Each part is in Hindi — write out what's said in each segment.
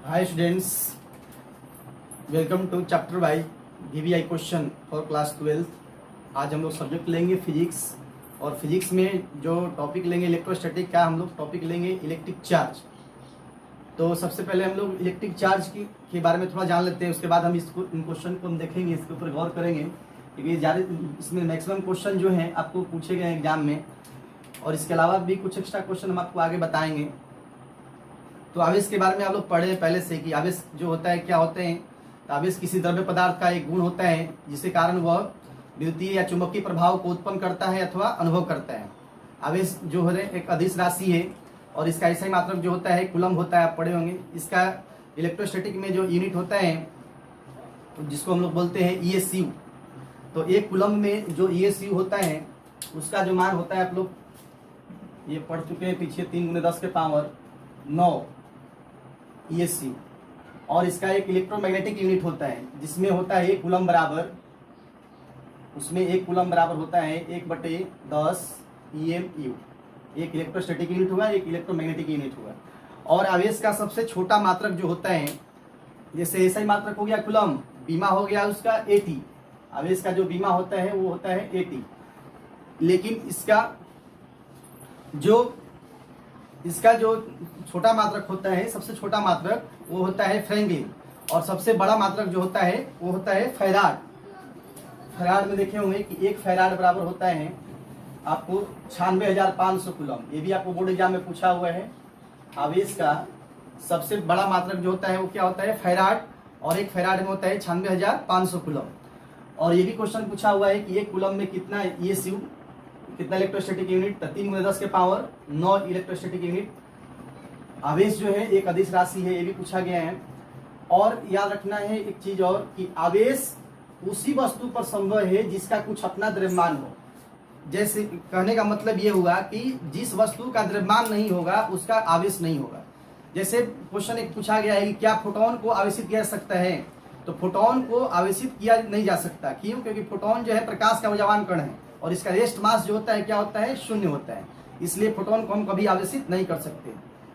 Hi students, welcome to chapter by VVI question for class 12। आज हम लोग सब्जेक्ट लेंगे फिजिक्स, और फिजिक्स में जो टॉपिक लेंगे इलेक्ट्रोस्टैटिक का, हम लोग टॉपिक लेंगे इलेक्ट्रिक चार्ज। तो सबसे पहले हम लोग इलेक्ट्रिक चार्ज के बारे में थोड़ा जान लेते हैं, उसके बाद हम इन क्वेश्चन को हम देखेंगे, इसके ऊपर गौर करेंगे, क्योंकि ज़्यादा इसमें मैक्सिमम क्वेश्चन जो हैं आपको पूछे गए एग्जाम में, और इसके अलावा भी कुछ एक्स्ट्रा क्वेश्चन हम आपको आगे बताएंगे। तो आवेश के बारे में आप लोग पढ़े पहले से कि आवेश जो होता है क्या होते हैं। तो आवेश किसी द्रव्य पदार्थ का एक गुण होता है जिसके कारण वह विद्युतीय या चुंबकीय प्रभाव को उत्पन्न करता है अथवा अनुभव करता है। आवेश जो है एक अदिश राशि है, और इसका ऐसा ही मात्रक जो होता है कूलम्ब होता है, आप पढ़े होंगे। इसका इलेक्ट्रोस्टैटिक में जो यूनिट होता है जिसको हम लोग बोलते हैं ESU। तो एक कूलम्ब में जो ESU होता है उसका जो मान होता है, आप लोग ये पढ़ चुके हैं पीछे, 3 × 10 के पावर 9 ESU। और इसका एक इलेक्ट्रोमैग्नेटिक यूनिट होता है जिसमें होता है 1 कूलम्ब बराबर, उसमें 1 कूलम्ब बराबर होता है 1/10 EMU। एक इलेक्ट्रोस्टैटिक यूनिट हुआ, एक इलेक्ट्रोमैग्नेटिक यूनिट हुआ। और आवेश का सबसे छोटा मात्रक जो होता है, जैसे ऐसा ही मात्रक हो गया कूलम्ब, बीमा हो गया उसका AT। आवेश का जो बीमा होता है वो होता है AT, लेकिन इसका जो छोटा मात्रक होता है, सबसे छोटा मात्रक वो होता है फ्रैंकलिन, और सबसे बड़ा मात्रक जो होता है वो होता है फैराड। फैराड में देखे होंगे कि 1 फैराड बराबर होता है आपको 96,500 कूलम्ब। ये भी आपको बोर्ड एग्जाम में पूछा हुआ है। आवेश का सबसे बड़ा मात्रक जो होता है वो क्या होता है, फैराड, और 1 फैराड में होता है 96,500 कूलम्ब। और ये भी क्वेश्चन पूछा हुआ है कि 1 कूलम्ब में कितना ESU, कितना इलेक्ट्रोस्टैटिक यूनिट, तो 3 × 10 के पावर 9 इलेक्ट्रोस्टैटिक यूनिट। आवेश जो है एक अदिश राशि है, ये भी पूछा गया है। और याद रखना है एक चीज और, कि आवेश उसी वस्तु पर संभव है जिसका कुछ अपना द्रव्यमान हो। जैसे कहने का मतलब ये हुआ कि जिस वस्तु का द्रव्यमान नहीं होगा उसका आवेश नहीं होगा। जैसे क्वेश्चन एक पूछा गया है कि क्या फोटोन को आवेशित किया जा सकता है, तो फोटोन को आवेशित किया नहीं जा सकता। क्यों? क्योंकि फोटोन जो है प्रकाश का ऊर्जावान कण है, और इसका रेस्ट मास जो होता है क्या होता है, 0 होता है। इसलिए फोटोन को हम कभी आवेशित नहीं कर सकते।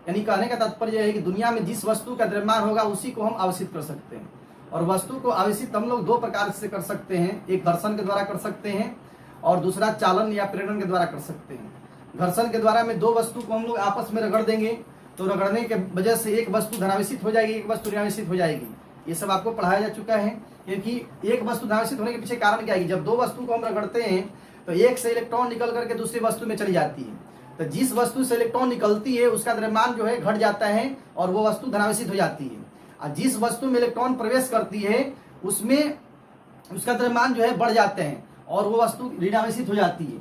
यानी कहने का तात्पर्य है कि दुनिया में जिस वस्तु का द्रव्यमान होगा उसी को हम आवेशित कर सकते हैं। और वस्तु को आवेशित हम लोग 2 प्रकार से कर सकते हैं, एक घर्षण के द्वारा कर सकते हैं, और दूसरा चालन या प्रेरण के द्वारा कर सकते हैं। घर्षण के द्वारा में 2 वस्तु को हम लोग आपस में रगड़ देंगे, तो रगड़ने के वजह से एक वस्तु धनावेशित हो जाएगी, एक वस्तु ऋणावेशित हो जाएगी। ये सब आपको पढ़ाया जा चुका है। क्योंकि एक वस्तु धनावेशित होने के पीछे कारण क्या है, जब 2 वस्तु को हम रगड़ते हैं तो एक से इलेक्ट्रॉन निकल करके दूसरी वस्तु में चली जाती है। तो जिस वस्तु से इलेक्ट्रॉन निकलती है उसका द्रव्यमान जो है घट जाता है, और वो वस्तु धनावेशित हो जाती है। और जिस वस्तु में इलेक्ट्रॉन प्रवेश करती है उसमें उसका द्रव्यमान जो है बढ़ जाते हैं, और वो वस्तु ऋणावेशित हो जाती है।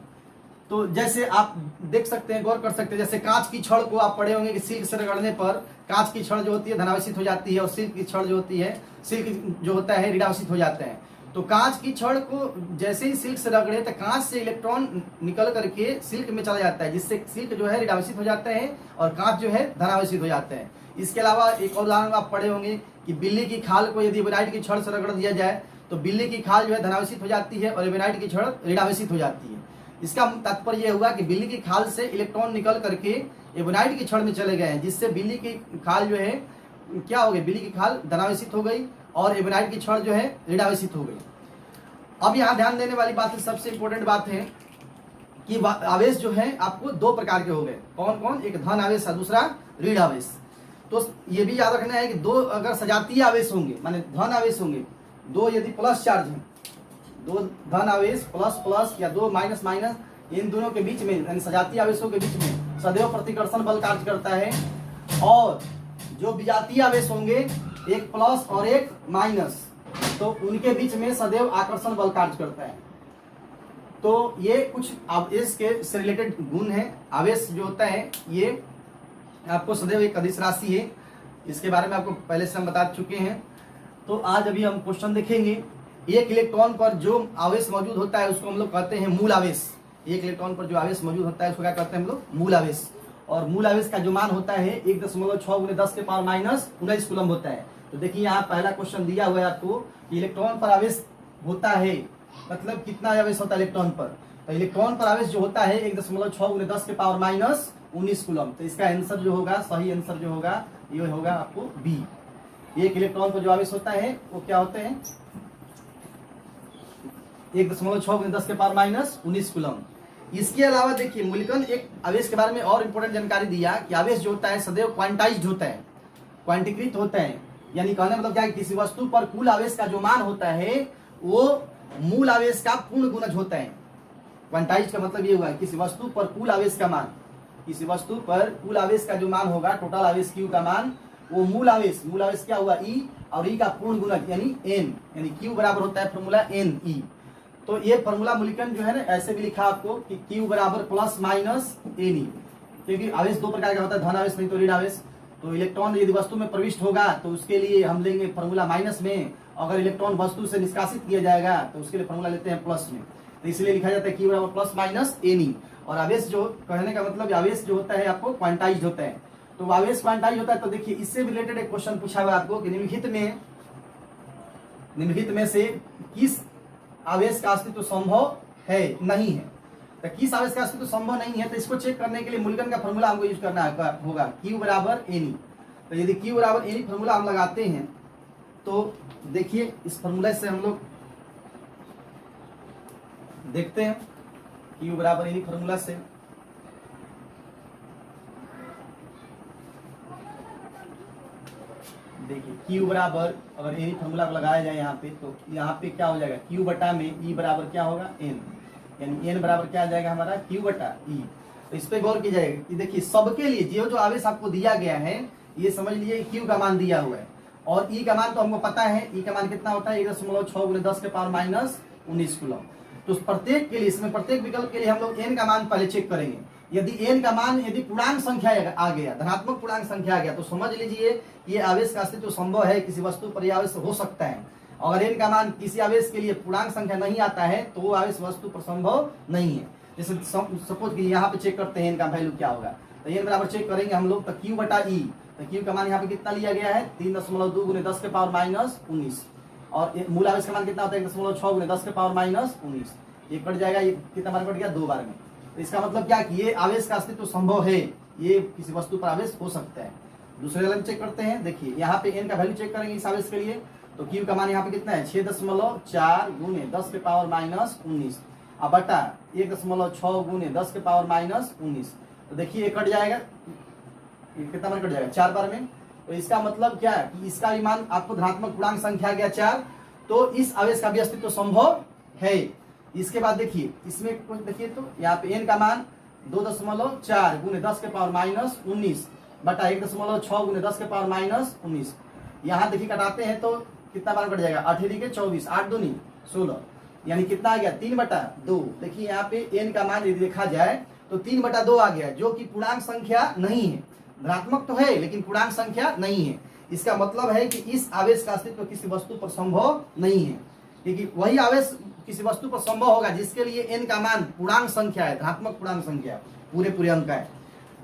तो जैसे आप देख सकते हैं, गौर कर सकते हैं, जैसे कांच की छड़ को आप पढ़े होंगे कि सिल्क से रगड़ने पर कांच की छड़ जो होती है धनावेशित हो जाती है, और सिल्क की छड़ जो होती है, सिल्क जो होता है ऋणावेशित हो जाते हैं। तो कांच की छड़ को जैसे ही सिल्क से रगड़े तो कांच से इलेक्ट्रॉन निकल करके सिल्क में चला जाता है, जिससे सिल्क जो है ऋणावेशित हो जाता है और कांच जो है धनावेशित हो जाता है। इसके अलावा एक और उदाहरण आप पढ़े होंगे कि बिल्ली की खाल को यदि एबोनाइट की छड़ से रगड़ दिया जाए तो बिल्ली की खाल जो है धनावेशित हो जाती है और एबोनाइट की छड़ ऋणावेशित हो जाती है। इसका तात्पर्य यह हुआ कि बिल्ली की खाल से इलेक्ट्रॉन निकल करके एबोनाइट की छड़ में चले गए हैं, जिससे बिल्ली की खाल जो है क्या हो गई, बिल्ली की खाल धनावेशित हो गई और एबोनाइट की छड़ जो है ऋणावेशित हो गई। अब यहाँ ध्यान देने वाली बात है, सबसे इंपॉर्टेंट बात है कि आवेश जो है आपको 2 प्रकार के हो गए। कौन कौन? एक धन आवेश और दूसरा ऋण आवेश। तो ये भी याद रखना है कि 2 अगर सजातीय आवेश होंगे, माने धन आवेश होंगे, 2 यदि प्लस चार्ज हैं, 2 धन आवेश प्लस प्लस या 2 माइनस माइनस, इन दोनों के बीच में यानी सजातीय आवेशों के बीच में सदैव प्रतिकर्षण बल कार्य करता है। और जो विजातीय आवेश होंगे, एक प्लस और एक माइनस, तो उनके बीच में सदैव आकर्षण बल कार्य करता है। तो ये कुछ आवेश के से रिलेटेड गुण है। आवेश जो होता है ये आपको सदैव एक अदिश राशि है, इसके बारे में आपको पहले से हम बता चुके हैं। तो आज अभी हम क्वेश्चन देखेंगे। एक इलेक्ट्रॉन पर जो आवेश मौजूद होता है उसको हम लोग कहते हैं मूल आवेश। एक इलेक्ट्रॉन पर जो आवेश मौजूद होता है उसको क्या कहते हैं हम लोग, मूल आवेश। और मूल आवेश का जो मान होता है 1.6 × 10 के पावर -19 कूलम्ब होता है। तो देखिए यहाँ पहला क्वेश्चन दिया हुआ है आपको कि इलेक्ट्रॉन पर आवेश होता है, मतलब कितना आवेश होता है इलेक्ट्रॉन पर। तो इलेक्ट्रॉन पर आवेश जो होता है 1.6 × 10 के पावर -19 कूलम्ब। तो इसका आंसर जो होगा, सही आंसर जो होगा ये होगा आपको बी। एक इलेक्ट्रॉन पर जो आवेश होता है वो क्या होते हैं 1.6 10 के पावर माइनस 19 कूलम। इसके अलावा देखिए मुल्कन एक आवेश के बारे में और इंपॉर्टेंट जानकारी दिया कि आवेश जो होता है सदैव क्वांटाइज्ड होता है, क्वांटीकृत होता है। यानी कहने मतलब क्या है, किसी वस्तु पर कुल आवेश का जो मान होता है वो मूल आवेश का पूर्ण गुणज होता है। क्वांटाइज्ड का मतलब ये हुआ किसी वस्तु पर कुल आवेश का मान, किसी वस्तु पर कुल आवेश का जो मान होगा, टोटल आवेश Q का मान, वो मूल आवेश क्या हुआ E, और E का पूर्ण गुणज यानी N, यानी Q बराबर होता है फॉर्मूला NE। तो ये फॉर्मूला मूल्यांकन जो है ना ऐसे भी लिखा आपको कि Q बराबर प्लस माइनस NE, क्योंकि आवेश दो प्रकार का होता है, धन आवेश नहीं तो ऋण आवेश। तो इलेक्ट्रॉन यदि वस्तु में प्रविष्ट होगा तो उसके लिए हम लेंगे फॉर्मूला माइनस में, अगर इलेक्ट्रॉन वस्तु से निष्कासित किया जाएगा तो उसके लिए फॉर्मूला लेते हैं प्लस में। तो इसलिए लिखा जाता है Q बराबर प्लस माइनस NE। और आवेश जो कहने का मतलब आवेश जो होता है आपको क्वांटाइज्ड होता है। तो आवेश क्वांटाइज होता है। तो देखिए इससे रिलेटेड एक क्वेश्चन पूछा हुआ आपको कि निम्नलिखित में से किस आवेश का अस्तित्व संभव है नहीं है। तो किस आवेश का अस्तित्व संभव नहीं है, तो इसको चेक करने के लिए मूल्यांकन का फॉर्मूला हमको यूज करना होगा Q बराबर NE। तो यदि Q बराबर NE फॉर्मूला हम लगाते हैं तो देखिए इस फॉर्मूला से हम लोग देखते हैं Q बराबर NE फॉर्मूला से देखिए Q बराबर अगर NE फॉर्मूला को लगाया जाए यहाँ पे, तो यहाँ पे क्या हो जाएगा Q बटा में E बराबर क्या होगा N, यानी N बराबर क्या आ जाएगा हमारा Q बटा E। तो इस पे गौर की जाएगी कि देखिए सबके लिए जो आवेश आपको दिया गया है ये समझ लीजिए Q का मान दिया हुआ है और E का मान तो हमको पता है, E का मान कितना होता है 1.6 × 10 के पावर माइनस 19 कूलम। तो प्रत्येक के लिए इसमें प्रत्येक विकल्प के लिए हम लोग N का मान पहले चेक करेंगे। यदि N का मान यदि पूर्णांक संख्या आ गया, धनात्मक पूर्णांक संख्या आ गया, तो समझ लीजिए ये आवेश का अस्तित्व संभव है, किसी वस्तु पर यह आवेश हो सकता है। अगर N का मान किसी आवेश के लिए पूर्णांक संख्या नहीं आता है तो वो आवेश वस्तु पर संभव नहीं है। जैसे सपोज कि यहाँ पे चेक करते हैं N का वैल्यू क्या होगा, तो N बराबर चेक करेंगे हम लोग तो Q बटा E। तो Q का मान यहाँ पे कितना लिया गया है 3.2 × 10 के पावर माइनस 19 और मूल आवेश का मान कितना होता है 1.6 × 10 के पावर माइनस 19। ये कट जाएगा, ये कितना बार कट गया 2 बार में। तो इसका मतलब क्या कि ये आवेश का अस्तित्व संभव है, ये किसी वस्तु पर आवेश हो सकता है। दूसरे वाला चेक करते हैं, देखिए यहाँ पे N का वैल्यू चेक करेंगे इस आवेश के लिए। तो Q का मान यहाँ पे कितना है 6.4 × 10 के पावर माइनस 19 अब बटा 1.6 × 10 के पावर माइनस 19। तो देखिए ये कट जाएगा, ये कितना बार कट जाएगा 4 बार में। तो इसका मतलब क्या है कि इसका भी मान आपको धनात्मक पूर्णांक संख्या आ गया 4, तो इस आवेश का भी अस्तित्व संभव है। इसके बाद देखिए इसमें कुछ देखिए तो यहाँ पे N का मान 2.4 × 10 के पावर माइनस 19 बटा 1.6 × 10 के पावर माइनस 19। यहाँ देखिए कटाते हैं तो कितना बार कट जाएगा 8 के 24 8 दूनी 16, यानी कितना आ गया 3/2। देखिए यहाँ पे N का मान यदि देखा जाए तो 3/2 आ गया, जो कि पूर्णांक संख्या नहीं है, धनात्मक तो है लेकिन पूर्णांक संख्या नहीं है। इसका मतलब है कि इस आवेश का अस्तित्व किसी वस्तु पर संभव नहीं है, क्योंकि वही आवेश किसी वस्तु पर संभव होगा जिसके लिए N का मान पूर्णांक संख्या है, धनात्मक पूर्णांक संख्या पूरे अंक का है।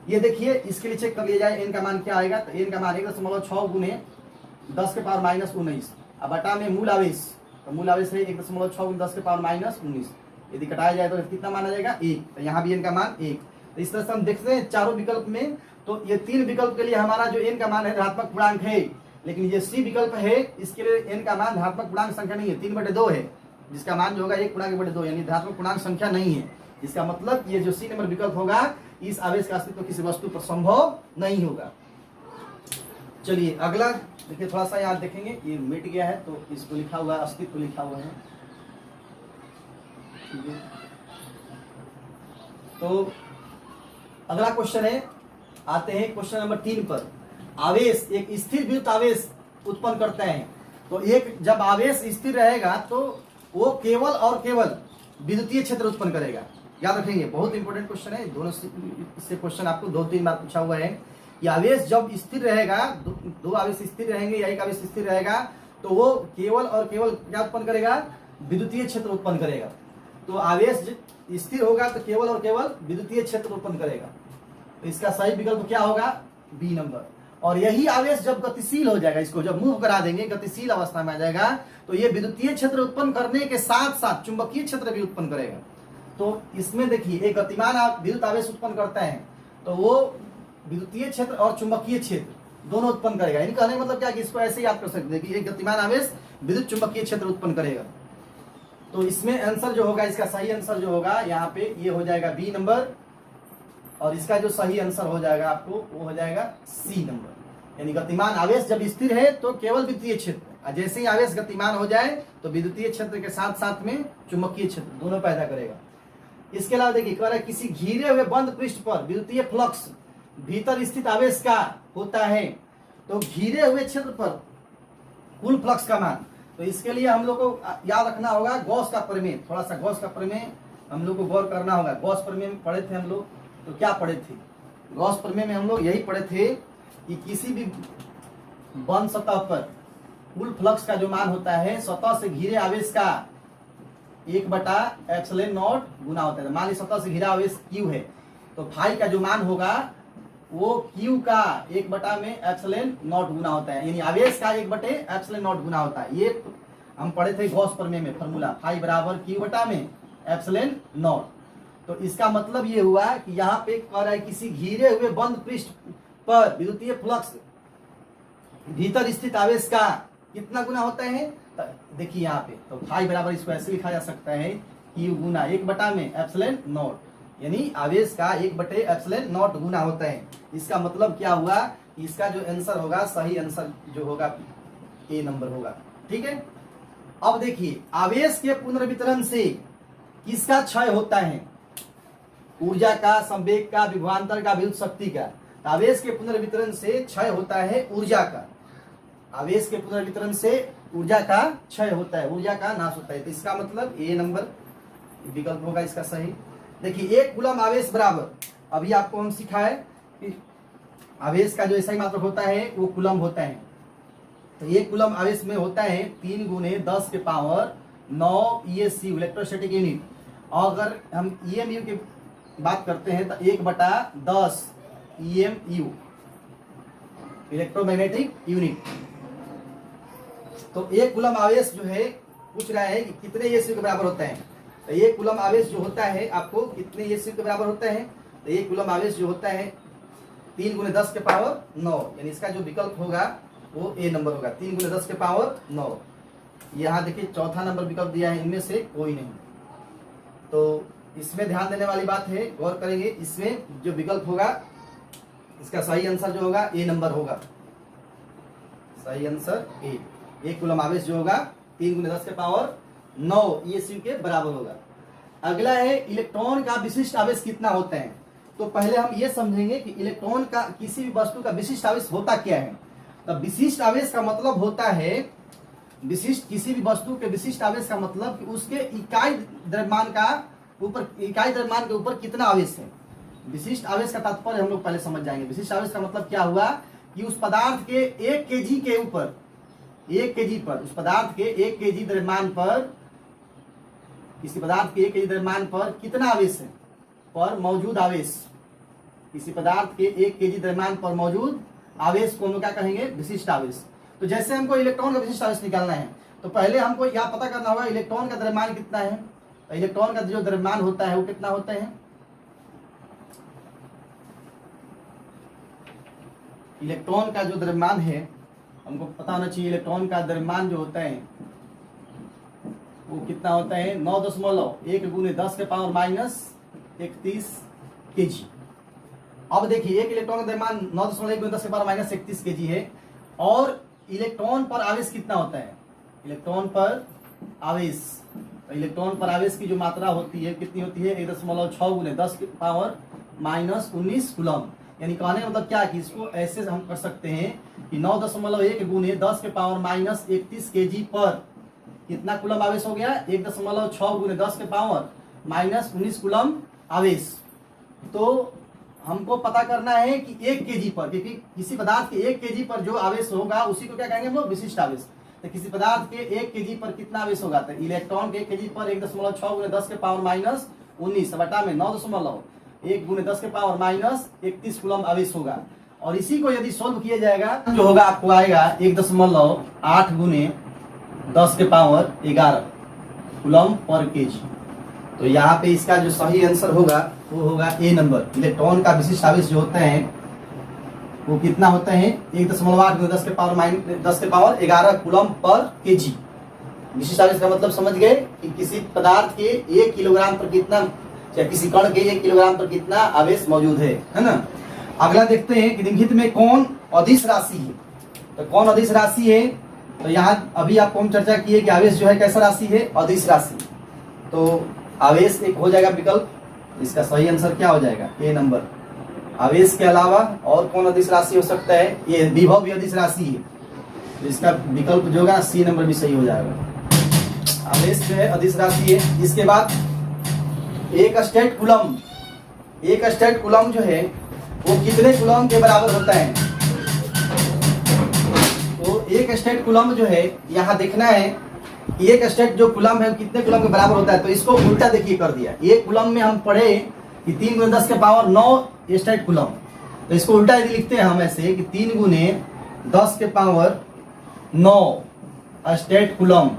ये देखिए इसके लिए चेक कर लिया जाए N का मान क्या आएगा। तो N का मान 1.6 × 10 के पावर माइनस 19 अब बटा में मूल आवेश, तो मूल आवेश है 1.6 × 10 के पावर माइनस 19। यदि कटाया जाए तो कितना माना जाएगा 1, तो यहाँ भी N का मान 1। तो इस तरह से हम देखते हैं चारों विकल्प में, तो ये 3 विकल्प के लिए हमारा जो N का मान है धनात्मक पूर्णांक है, लेकिन ये C विकल्प है इसके लिए N का मान धनात्मक पूर्णांक संख्या नहीं है, 3/2 है, जिसका मान जो होगा 1/2 यानी धनात्मक पूर्णांक संख्या नहीं है। इसका मतलब ये जो C नंबर विकल्प होगा इस आवेश का अस्तित्व किसी वस्तु पर संभव नहीं होगा। चलिए अगला देखिए, थोड़ा सा यहाँ देखेंगे, ये मिट गया है तो इसको लिखा हुआ है अस्तित्व लिखा हुआ है, ठीक है। तो अगला क्वेश्चन है, आते हैं क्वेश्चन नंबर 3 पर। आवेश एक स्थिर विद्युत आवेश उत्पन्न करते हैं। तो एक जब आवेश स्थिर रहेगा तो वो केवल और केवल विद्युतीय क्षेत्र उत्पन्न करेगा। याद रखेंगे, बहुत इंपॉर्टेंट क्वेश्चन है, दोनों इससे क्वेश्चन आपको 2-3 बार पूछा हुआ है कि आवेश जब स्थिर रहेगा, दो आवेश स्थिर रहेंगे या एक आवेश स्थिर रहेगा, तो वो केवल और केवल क्या उत्पन्न करेगा, विद्युतीय क्षेत्र उत्पन्न करेगा। तो आवेश स्थिर होगा तो केवल और केवल विद्युतीय क्षेत्र उत्पन्न करेगा। तो इसका सही विकल्प क्या होगा, बी नंबर। और यही आवेश जब गतिशील हो जाएगा, इसको जब मूव करा देंगे, गतिशील अवस्था में आ जाएगा, तो ये विद्युतीय क्षेत्र उत्पन्न करने के साथ साथ चुंबकीय क्षेत्र भी उत्पन्न करेगा। तो इसमें देखिए एक गतिमान विद्युत आवेश उत्पन्न करता है तो वो विद्युतीय क्षेत्र और चुंबकीय क्षेत्र दोनों उत्पन्न करेगा। यानी कहने का मतलब क्या कि इसको ऐसे याद कर सकते हैं कि एक गतिमान आवेश विद्युत चुंबकीय क्षेत्र उत्पन्न करेगा। तो इसमें आंसर जो होगा, इसका सही आंसर जो होगा यहाँ पे ये हो जाएगा बी नंबर, और इसका जो सही आंसर हो जाएगा आपको वो हो जाएगा सी नंबर। यानी गतिमान आवेश जब स्थिर है तो केवल विद्युतीय क्षेत्र, और जैसे ही आवेश गतिमान हो जाए तो विद्युतीय क्षेत्र के साथ साथ में चुंबकीय क्षेत्र दोनों पैदा करेगा। इसके अलावा देखिए कह रहा है किसी घिरे हुए बंद पृष्ठ पर विद्युतीय फ्लक्स भीतर स्थित आवेश का होता है, तो घिरे हुए क्षेत्र पर कुल फ्लक्स का मान। तो इसके लिए हम लोग को याद रखना होगा गॉस का प्रमेय, थोड़ा सा गॉस का प्रमेय हम लोग को गौर करना होगा। गॉस प्रमेय में पढ़े थे हम लोग, तो क्या पढ़े थे गॉस प्रमेय में? हम लोग यही पढ़े थे कि किसी भी बंद सतह पर कुल फ्लक्स का जो मान होता है सतह से घिरे आवेश का 1/ε0 गुना होता है। मान ली सतह से घिरा आवेश Q है, तो फाई का जो मान होगा वो Q का 1/ε0 गुना होता है, यानी आवेश का 1/ε0 गुना होता है। ये हम पढ़े थे गॉस प्रमेय में फॉर्मूला, फाई बराबर Q/ε0। तो इसका मतलब ये हुआ कि यहाँ पे कह रहा है किसी घिरे हुए बंद पृष्ठ पर विद्युतीय फ्लक्स भीतर स्थित आवेश का कितना गुना होता है? देखिए यहाँ पे तो फाई बराबर इसको ऐसे लिखा जा सकता है Q गुना 1/ε0, यानी आवेश का 1/ε0 गुना होता है। इसका मतलब क्या हुआ? इसका जो आंसर होगा, सही आंसर जो होगा ए नंबर होगा। ठीक है, अब देखिए आवेश के पुनर्वितरण से किसका क्षय होता है? ऊर्जा का, संवेग का, विभवांतर का, विद्युत शक्ति का। आवेश के पुनर्वितरण से क्षय होता है ऊर्जा का। आवेश के पुनर्वितरण से ऊर्जा का क्षय होता है, ऊर्जा का नाश होता है। तो इसका मतलब ए नंबर विकल्प होगा इसका सही। देखिए 1 कूलम आवेश बराबर, अभी आपको हम सिखाए कि आवेश का जो SI मात्रक होता है वो कूलम होता है। तो 1 कूलम आवेश में होता है 3 × 10⁹ ESU इलेक्ट्रोस्टैटिक यूनिट। और अगर हम EMU की बात करते हैं तो 1/10 EMU इलेक्ट्रोमैग्नेटिक यूनिट। तो 1 कूलम आवेश जो है पूछ रहा है कि कितने ESU के बराबर होता है। तो 1 कूलम आवेश जो होता है आपको कितने ESU के बराबर होता है? तो 1 कूलम आवेश जो होता है 3 × 10⁹ यानी इसका जो विकल्प होगा वो ए नंबर होगा, 3 × 10⁹ यहाँ देखिए चौथा नंबर विकल्प दिया है, इनमें से कोई नहीं। तो इसमें ध्यान देने वाली बात है, गौर करेंगे। इसमें जो विकल्प होगा इसका सही आंसर जो होगा ए नंबर होगा, सही आंसर ए। 1 कूलम आवेश जो होगा 3 × 10⁹ ESU के बराबर होगा। अगला है इलेक्ट्रॉन का विशिष्ट आवेश कितना होता है। तो पहले हम ये समझेंगे कि इलेक्ट्रॉन का किसी भी वस्तु का विशिष्ट आवेश होता क्या है। तो विशिष्ट आवेश का मतलब होता है, विशिष्ट किसी भी वस्तु के विशिष्ट आवेश का मतलब कि उसके इकाई द्रव्यमान के ऊपर कितना आवेश है। विशिष्ट आवेश का तात्पर्य हम लोग पहले समझ जाएंगे। विशिष्ट आवेश का मतलब क्या हुआ कि उस पदार्थ के 1 kg के ऊपर, 1 kg पर, उस पदार्थ के 1 kg द्रव्यमान पर, किसी पदार्थ के 1 kg द्रव्यमान पर कितना आवेश है, पर मौजूद आवेश, किसी पदार्थ के 1 kg द्रव्यमान पर मौजूद आवेश को हम क्या कहेंगे? विशिष्ट आवेश। तो जैसे हमको इलेक्ट्रॉन का विशिष्ट आवेश निकालना है तो पहले हमको यह पता करना होगा इलेक्ट्रॉन का द्रव्यमान कितना है। तो इलेक्ट्रॉन का जो द्रव्यमान होता है वो कितना होता है? इलेक्ट्रॉन का जो द्रव्यमान है हमको पता होना चाहिए। इलेक्ट्रॉन का द्रव्यमान जो होता है वो कितना होता है? 9.1 × 10⁻31 kg। अब देखिए एक इलेक्ट्रॉन का द्रव्यमान 9.1 × 10⁻31 kg है, और इलेक्ट्रॉन पर आवेश कितना होता है? इलेक्ट्रॉन पर आवेश, तो इलेक्ट्रॉन पर आवेश की जो मात्रा होती है कितनी होती है? 1.6 × 10⁻19 कूलम। यानी कहने का मतलब क्या है कि इसको ऐसे हम कर सकते हैं कि 9.1 × 10⁻31 kg पर कितना कूलम आवेश हो गया? 1.6 × 10⁻19 कूलम आवेश। तो हमको पता करना है कि 1 kg पर, क्योंकि किसी पदार्थ के 1 kg पर जो आवेश होगा उसी को क्या कहेंगे हम लोग? विशिष्ट आवेश। तो किसी पदार्थ के 1 kg पर कितना आवेश होगा? तो इलेक्ट्रॉन के 1 kg पर 1.6 × 10⁻19 बटा में 9.1 × 10⁻31 कूलम आवेश होगा। और इसी को यदि सोल्व किया जाएगा जो होगा आपको आएगा 1.8 × 10⁻11 कूलम पर kg। तो यहाँ पे इसका जो सही आंसर होगा वो होगा ए नंबर। इलेक्ट्रॉन का विशिष्ट आवेश जो होता है वो कितना होता है 1.8 × 10 के पावर 11 कूलम पर केजी। विशिष्ट आवेश का मतलब समझ गए कि किसी पदार्थ के 1 किलोग्राम पर कितना, या किसी कण के 1 किलोग्राम पर कितना आवेश मौजूद है ना। अगला देखते हैं कि निम्नलिखित में कौन अदिश राशि है। तो कौन अदिश राशि है, तो यहाँ अभी आपको हम चर्चा किए कि आवेश जो है कैसा राशि है, अदिश राशि। तो आवेश एक हो जाएगा विकल्प, इसका सही आंसर क्या हो जाएगा, ए नंबर। आवेश के अलावा और कौन अदिश राशि हो सकता है, ये विभव भी अदिश राशि है, तो इसका विकल्प जो होगा सी नंबर भी सही हो जाएगा। आवेश जो है अदिश राशि है। इसके बाद एक स्टेट कूलम, एक स्टेट कूलम जो है वो कितने कूलम के बराबर होता है। तो एक स्टेट कूलम जो है यहाँ देखना है कि एक स्टेट जो कूलम है कितने कूलम के बराबर होता है। तो इसको उल्टा देखिए कर दिया, एक कूलम में हम पढ़े कि 3 × 10 के पावर 9 स्टेट कूलम, तो इसको उल्टा यदि लिखते हैं हम ऐसे कि 3 × 10 के power 9 state coulomb.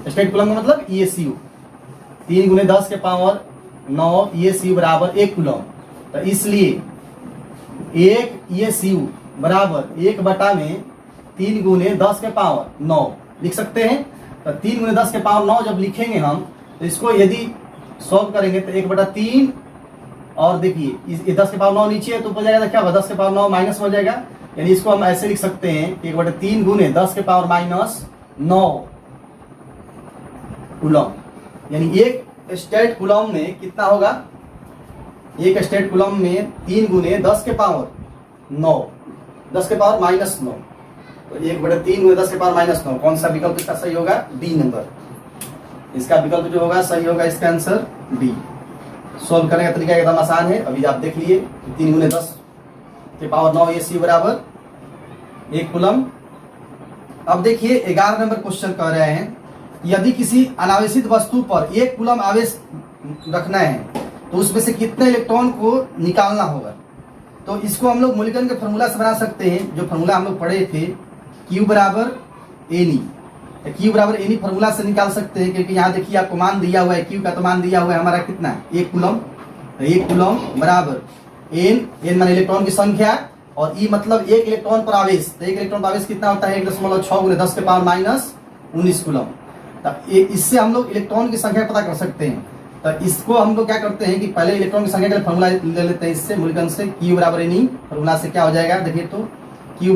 State coulomb का मतलब ESU, 3 × 10 के पावर 9 ESU बराबर 1 कूलम। तो इसलिए 1 ESU बराबर 1/3 × 10 के पावर 9 लिख सकते हैं। तो 3 × 10 के पावर 9 जब लिखेंगे हम, तो इसको यदि सॉल्व करेंगे तो 1/3, और देखिए ये 10 के पावर 9 नीचे है तो ऊपर जाएगा, तो क्या होगा 10 के पावर 9 माइनस हो जाएगा। यानी इसको हम ऐसे लिख सकते हैं कि 1/3 × 10 के पावर -9 कूलम। यानी एक स्टेट कूलम में कितना होगा, एक स्टेट कूलम में 3 × 10 के पावर 9, 10 के पावर -9, तो 1/3 × 10 के पावर -9। कौन सा विकल्प इसका सही होगा, डी नंबर। इसका विकल्प जो होगा सही होगा, इसका आंसर डी। सॉल्व करने का तरीका एकदम आसान है, अभी आप देख लिए। 3 × 10 के पावर 9 ESU बराबर 1 कूलम। अब देखिए 11 नंबर क्वेश्चन कह रहे हैं, यदि किसी अनावेशित वस्तु पर 1 कूलम आवेश रखना है तो उसमें से कितने इलेक्ट्रॉन को निकालना होगा। तो इसको हम लोग मूल्यांकन के फॉर्मूला से बना सकते हैं, जो फॉर्मूला हम लोग पढ़े थे, Q बराबर एनी। Q बराबर एनी फॉर्मूला से निकाल सकते हैं, क्योंकि यहाँ देखिए आपको मान दिया हुआ है, Q का तो मान दिया हुआ है हमारा कितना, 1 कूलम। तो 1 कूलम बराबर n माने इलेक्ट्रॉन की संख्या, और E मतलब 1 इलेक्ट्रॉन पर आवेश। तो 1 इलेक्ट्रॉन पर आवेश कितना होता है, 1.6 × 10 के पावर -19 कूलम। इससे हम लोग इलेक्ट्रॉन की संख्या पता कर सकते हैं। तो इसको हम लोग क्या करते हैं कि पहले इलेक्ट्रॉन की संख्या का फॉर्मूला ले लेते हैं, इससे मूल्यांकन से Q बराबर एनी फॉर्मूला से क्या हो जाएगा, देखिए तो Q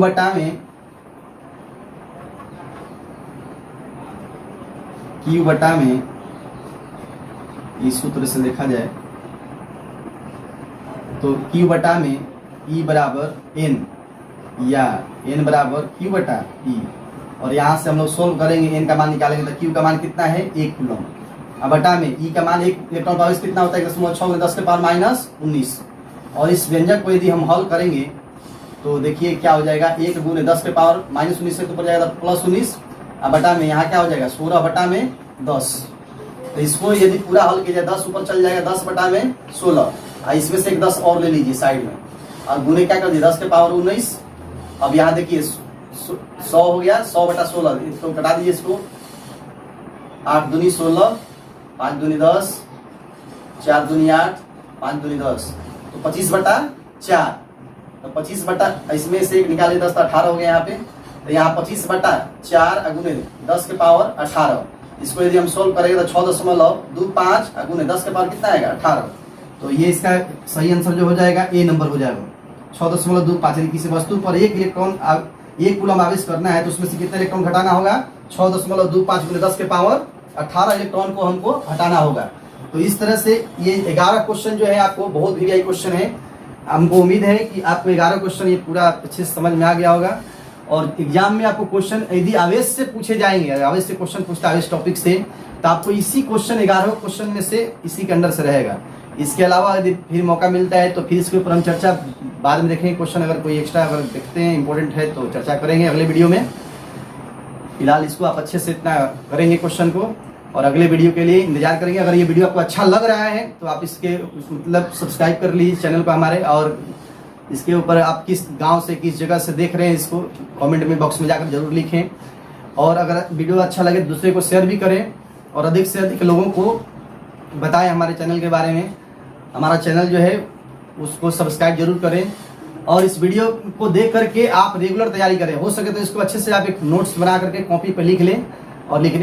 बटा में इस सूत्र से देखा जाए तो Q बटा में E बराबर N, या N बराबर Q बटा E, और यहाँ से हम लोग सोल्व करेंगे, N का मान निकालेंगे तो Q का मान कितना है, 1 कूलम। अब बटा में E का मान 1 इलेक्ट्रॉन पर आवेश कितना होता है, 1.6 × 10 के पावर -19। और इस व्यंजक को यदि हम हल करेंगे तो देखिए क्या हो जाएगा, 1 × 10 के पावर -19 से ऊपर जाएगा +19। अब बटा में यहाँ क्या हो जाएगा, 16/10। तो इसको यदि पूरा हल किया जाए 10 ऊपर चल जाएगा, 10/16। इसमें से एक 10 और ले लीजिए साइड में, और गुने क्या कर दिए 10 के पावर 19। अब यहाँ देखिए 100 हो गया, 100/16, इसको घटा दीजिए, इसको 8 दूनी 16, 5 दूनी 10, 4 दूनी 8, 5 दूनी 10, तो 25/4। तो 25 इसमें से एक निकाले 10 तो 18 हो गया यहाँ पे। तो यहाँ 25/4 गुने 10 के पावर 18। इसको यदि हम सोल्व करेंगे तो 6.25 गुने 10 के पावर कितना आएगा, 18। तो ये इसका सही आंसर जो हो जाएगा, ए नंबर हो जाएगा, 6.25। किसी वस्तु पर 1 इलेक्ट्रॉन 1 कूलम आवेश करना है तो उसमें से कितना इलेक्ट्रॉन घटाना होगा, 6.25 गुने 10 के पावर 18 इलेक्ट्रॉन को हमको हटाना होगा। तो इस तरह से ये 11 क्वेश्चन जो है आपको बहुत वीआई क्वेश्चन है। हमको उम्मीद है कि आपको 11 क्वेश्चन ये पूरा अच्छे से समझ में आ गया होगा। और एग्जाम में आपको क्वेश्चन यदि आवेश से पूछे जाएंगे, आवेश से क्वेश्चन पूछता है आवेश टॉपिक से, तो आपको इसी क्वेश्चन 11 क्वेश्चन में से इसी के अंडर से रहेगा। इसके अलावा यदि फिर मौका मिलता है तो फिर इसके ऊपर हम चर्चा बाद में देखेंगे। क्वेश्चन अगर कोई एक्स्ट्रा अगर देखते हैं इंपॉर्टेंट है तो चर्चा करेंगे अगले वीडियो में। फिलहाल इसको आप अच्छे से इतना करेंगे क्वेश्चन को, और अगले वीडियो के लिए इंतजार करेंगे। अगर ये वीडियो आपको अच्छा लग रहा है तो आप इसके मतलब सब्सक्राइब कर लीजिए चैनल को हमारे, और इसके ऊपर आप किस गांव से किस जगह से देख रहे हैं इसको कमेंट में बॉक्स में जाकर जरूर लिखें। और अगर वीडियो अच्छा लगे दूसरे को शेयर भी करें, और अधिक से अधिक लोगों को बताएं हमारे चैनल के बारे में। हमारा चैनल जो है उसको सब्सक्राइब जरूर करें, और इस वीडियो को देख करके आप रेगुलर तैयारी करें। हो सके तो इसको अच्छे से आप एक नोट्स बना करके कॉपी पे लिख लें और लिखने